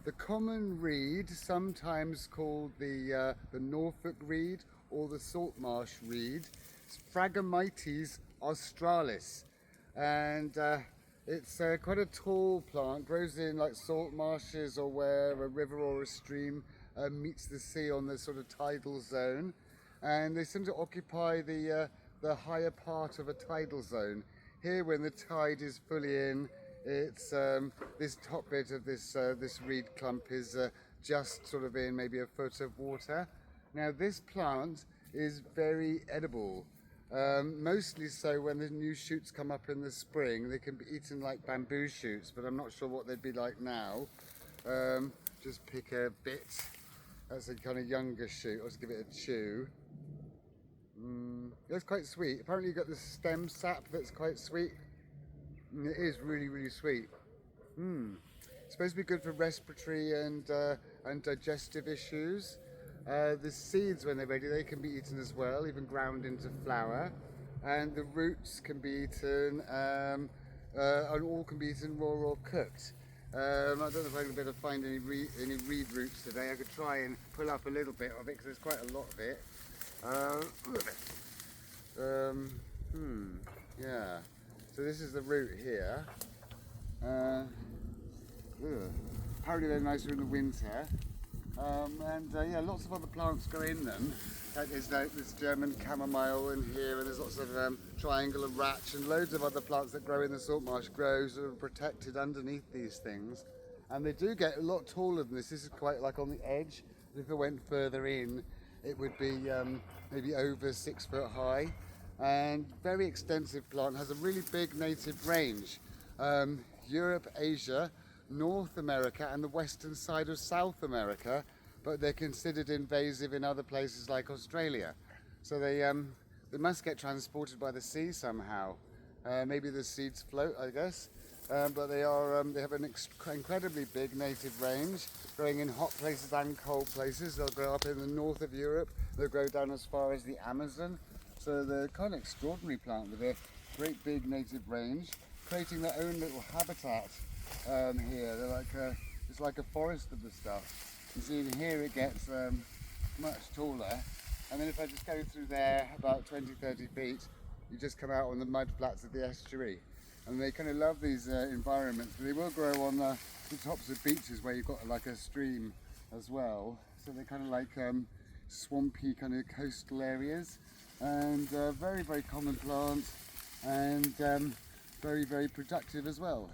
The common reed, sometimes called the Norfolk reed or the salt marsh reed, is Phragmites australis, and it's quite a tall plant. Grows in like salt marshes or where a river or a stream meets the sea on the sort of tidal zone, and they seem to occupy the higher part of a tidal zone. Here, when the tide is fully in, it's this top bit of this reed clump is just sort of in maybe a foot of water. Now this plant is very edible, mostly so when the new shoots come up in the spring. They can be eaten like bamboo shoots, but I'm not sure what they'd be like now. Just pick a bit. That's a kind of younger shoot. I'll just give it a chew. It's quite sweet. Apparently you've got the stem sap that's quite sweet. It is really, really sweet. It's supposed to be good for respiratory and digestive issues. The seeds, when they're ready, they can be eaten as well, even ground into flour. And the roots can be eaten, and all can be eaten raw or cooked. I don't know if I'm going to be able to find any reed roots today. I could try and pull up a little bit of it because there's quite a lot of it. Yeah. So this is the root here. Apparently they're nicer in the winter. Yeah, lots of other plants go in them. There's this German chamomile in here, and there's lots of triangular ratch and loads of other plants that grow in the salt marsh grow sort of protected underneath these things. And they do get a lot taller than this. This is quite like on the edge. If it went further in, it would be maybe over 6 foot high. And very extensive plant, has a really big native range. Europe, Asia, North America and the western side of South America, but they're considered invasive in other places like Australia. So they must get transported by the sea somehow. Maybe the seeds float, I guess. But they have an incredibly big native range, growing in hot places and cold places. They'll grow up in the north of Europe. They'll grow down as far as the Amazon. So they're kind of extraordinary plant with a great big native range, creating their own little habitat here. They're like it's like a forest of the stuff. You see in here it gets much taller, and then if I just go through there about 20-30 feet, you just come out on the mud flats of the estuary. And they kind of love these environments, but they will grow on the tops of beaches where you've got like a stream as well. So they're kind of like swampy kind of coastal areas, and very, very common plant, and very, very productive as well.